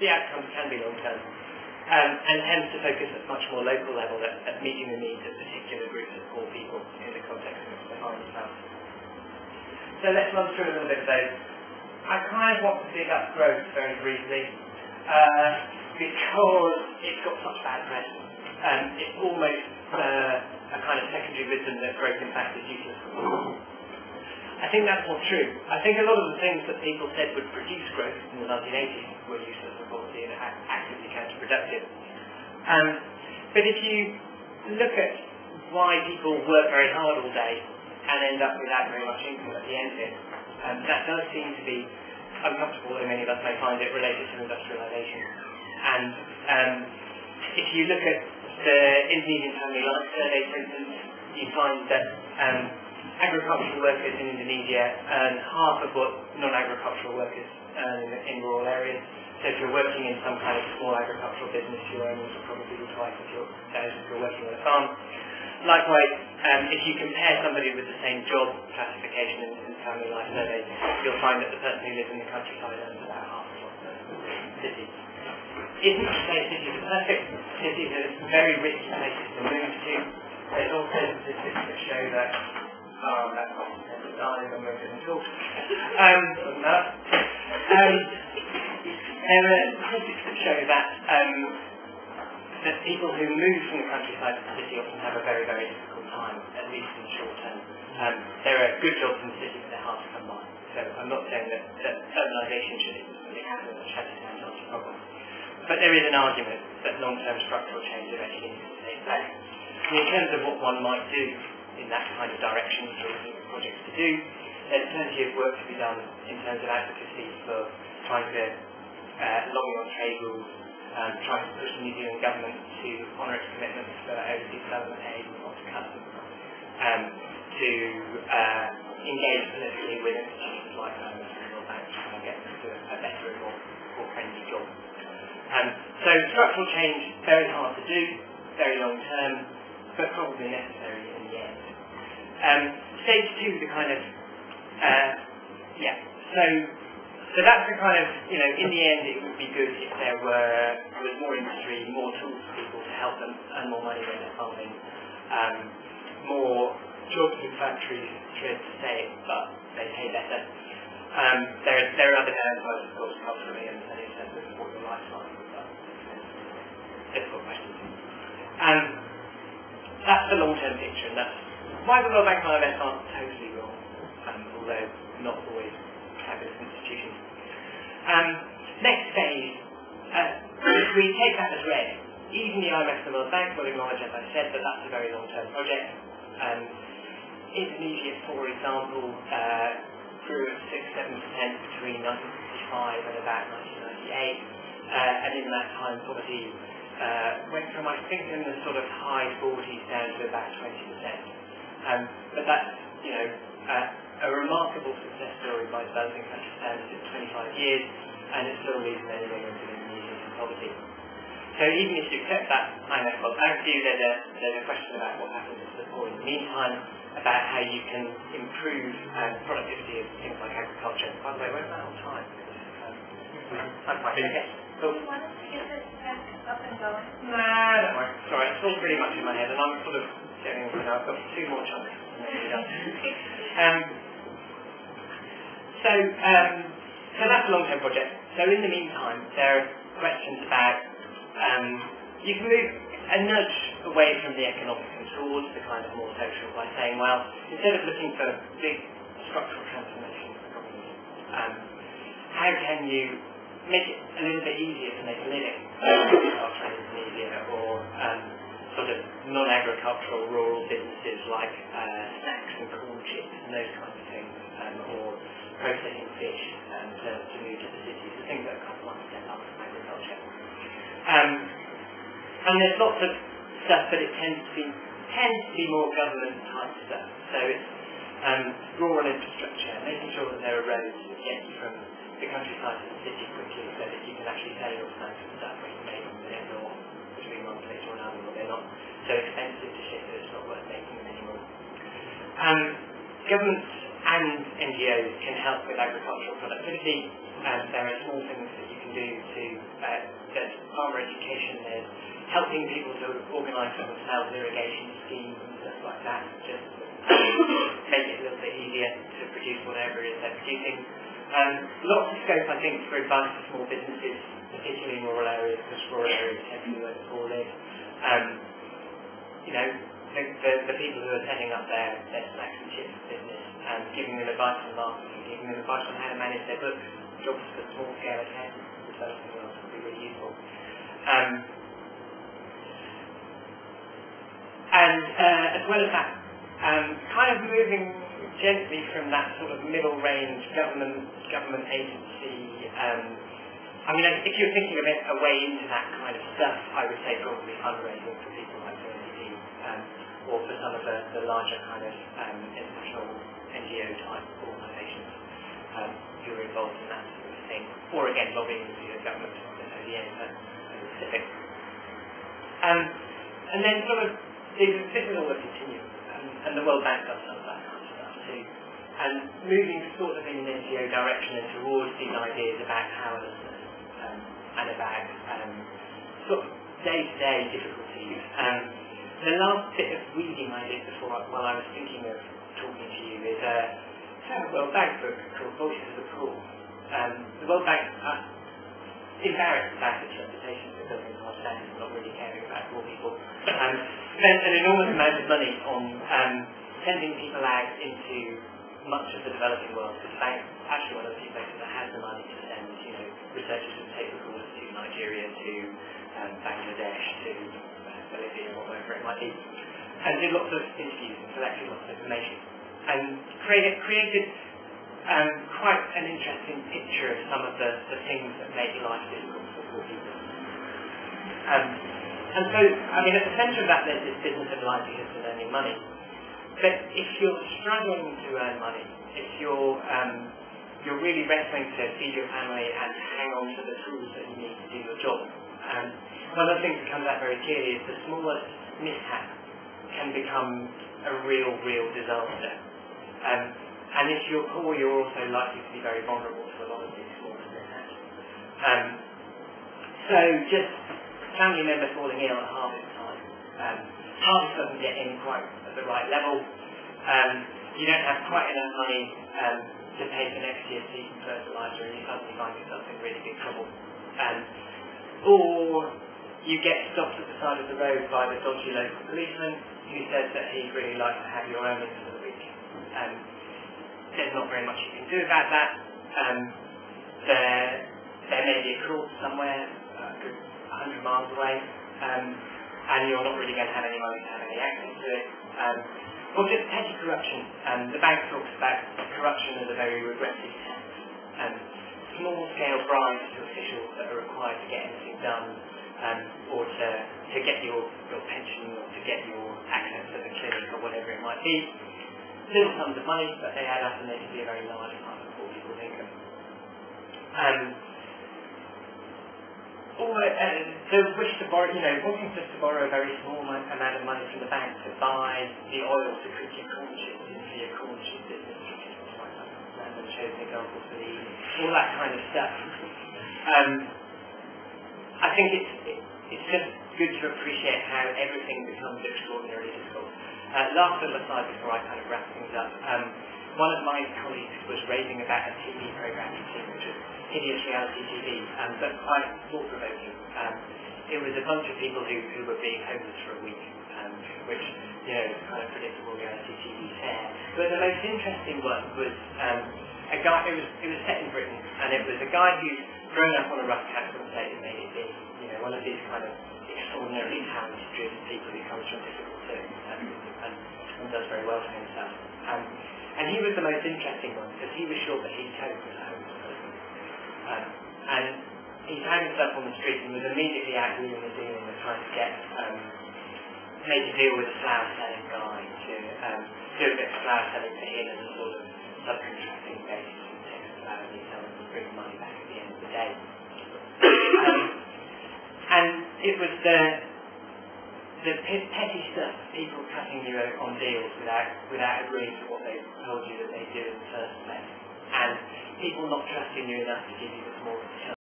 the outcomes can be long-term, and tends to focus at a much more local level at meeting the needs of particular groups of poor people in the context of the farming south. So let's run through a little bit of those. I kind of want to dig up growth very briefly, because it's got such bad press. It's almost a kind of secondary wisdom that growth in fact is useless. I think that's not true. I think a lot of the things that people said would produce growth in the 1980s were useless and probably actively counterproductive. But if you look at why people work very hard all day and end up without very much income at the end of it, that does seem to be uncomfortable, and many of us may find it related to industrialisation. And if you look at the Indonesian Family Life Survey, for instance, you find that agricultural workers in Indonesia earn half of what non-agricultural workers earn in rural areas. So if you're working in some kind of small agricultural business, your earnings will probably be twice as if you're working on a farm. Likewise, if you compare somebody with the same job classification in Family Life Survey, you'll find that the person who lives in the countryside earns about half of what the city. Isn't to say cities are perfect. Cities are very risky places to move to. There's also statistics that show that that's not the dies on most of them talk. There are statistics that show that people who move from the countryside to the city often have a very, very difficult time, at least in the short term. There are good jobs in the city, but they're hard to come by. So I'm not saying that urbanisation should instantly happen or shut down the problem. But there is an argument that long-term structural change eventually needs to take place. And in terms of what one might do in that kind of direction, which are projects to do, there's plenty of work to be done in terms of advocacy for trying to lobby on trade rules, trying to push the New Zealand government to honour its commitments for overseas development aid and not to cut them, to engage politically with institutions like the World Bank to try and get them to a better and more friendly job. So structural change, very hard to do, very long term, but probably necessary in the end. Stage 2, the kind of, so that's the kind of, in the end it would be good if there was more industry, more tools for people to help them earn more money when they're farming, more jobs in factories, to say it, but they pay better. There are other downsides, of course, culturally and in terms of what your life's like. Difficult questions. That's the long-term picture, and that's why the World Bank and IMF aren't totally wrong, although not always fabulous institutions. Next phase, if we take that as read, even the IMF and the World Bank will acknowledge, as I said, that that's a very long-term project. Indonesia, for example, grew at 6-7% between 1955 and about 1998, and in that time poverty went from, I think, in the sort of high 40s down to about 20%. But that's, a remarkable success story by developing country standards in 25 years, and it still leaves many millions of Indonesians in poverty. So even if you accept that IMF World Bank view, there's a question about what happens to the poor in the meantime, about how you can improve productivity of things like agriculture. By the way, where's that on time? I'm quite okay. Cool. Do you want us to get this up and going? Nah, don't worry. Sorry, it's all pretty much in my head, and I'm sort of getting, I've got 2 more chunks. So that's a long-term project. So in the meantime, there are questions about, you can move a nudge away from the economic and towards the kind of more social by saying, well, instead of looking for big structural transformations of economies, how can you make it a little bit easier to make a living in Indonesia, or sort of non-agricultural rural businesses like snacks and corn chips and those kinds of things, or processing fish to move to the cities, the things that cost money to set up from agriculture. And there's lots of stuff, but it tends to be more government type stuff. So it's rural infrastructure, making sure that there are roads that get you from the countryside to the city quickly, so that you can actually sell your plants and stuff when you make them, they're not between one place or another, or they're not so expensive to ship that it's not worth making them anymore. Governments and NGOs can help with agricultural productivity. There are small things that you can do to farmer education, there's helping people to organise sort of self-irrigation schemes and stuff like that, just make it a little bit easier to produce whatever it is they're producing. Lots of scope, I think, for advice for small businesses, particularly in rural areas, because rural areas tend to be where the poor live. The people who are setting up their snacks and chips business, giving them advice on marketing, giving them advice on how to manage their books, jobs for small-scale accountants in the developing world would be really useful. As well as that, kind of moving gently from that sort of middle-range government agency. If you're thinking of it a way into that kind of stuff, I would say probably fundraising for people like the or for some of the larger kind of international NGO type organisations who are involved in that sort of thing. Or again, lobbying to the government on the ODM specific. And then sort of this is all a continuum, and the World Bank does some of that kind of stuff too. And moving sort of in an NGO direction and towards these ideas about powerlessness and about sort of day-to-day difficulties. The last bit of reading I did while I was thinking of talking to you is a World Bank book called Voices of the Poor. The World Bank embarrassed about its reputation for building large standards and not really caring about poor people. Spent an enormous amount of money on sending people out into much of the developing world. Because the bank actually one of the few places that has the money to send, researchers who take reporters to Nigeria, to Bangladesh, to Bolivia, or whatever it might be, and did lots of interviews and collected lots of information, and created quite an interesting picture of some of the things that make life difficult for poor people. And so, at the centre of that there's this business of livelihoods and earning money. But if you're struggling to earn money, if you're really wrestling to feed your family and hang on to the tools that you need to do your job, one of the things that comes out very clearly is the smallest mishap can become a real disaster. And if you're poor, you're also likely to be very vulnerable to a lot of these smallest mishaps. So just family member falling ill at harvest time. Harvest doesn't get in quite at the right level. You don't have quite enough money to pay for next year's season fertiliser, and you suddenly find yourself in really big trouble. Or you get stopped at the side of the road by the dodgy local policeman who says that he'd really like to have your earnings for the week. There's not very much you can do about that. There may be a court somewhere a good 100 miles away, and you're not really going to have any money to have any access to it. Or just petty corruption. The bank talks about corruption as a very regressive tax. Small-scale bribes to officials that are required to get anything done, or to get your pension, or to get your access to the clinic, or whatever it might be. Little sums of money, but they add up and they can be a very large part of poor people's income. The wish to borrow, wanting just to borrow a very small amount of money from the bank to buy the oil to cook your corn chips into your corn chip business, random shows and examples for the evening, all that kind of stuff. I think it's just good to appreciate how everything becomes extraordinarily difficult. Last little aside before I kind of wrap things up. One of my colleagues was raving about a TV programme he'd seen, which was hideous reality TV, but quite thought-provoking. It was a bunch of people who were being homeless for a week, which, is kind of predictable reality TV fare. But the most interesting one was a guy. It was set in Britain, and it was a guy who'd grown up on a rough council estate and made it big. One of these kind of extraordinarily talented-driven people who comes from difficult circumstances and does very well for himself. And he was the most interesting one because he was sure that he'd cope as a homeless person. And he found himself on the street and was immediately out wheeling and dealing and trying to get made to deal with a flower selling guy to do a bit of flower selling for him as a sort of subcontracting basis and take the flowers and sell them and bring the money back at the end of the day. And it was the petty stuff, people cutting you on deals without agreeing to what they told you that they do in the first place, and people not trusting you enough to give you the smallest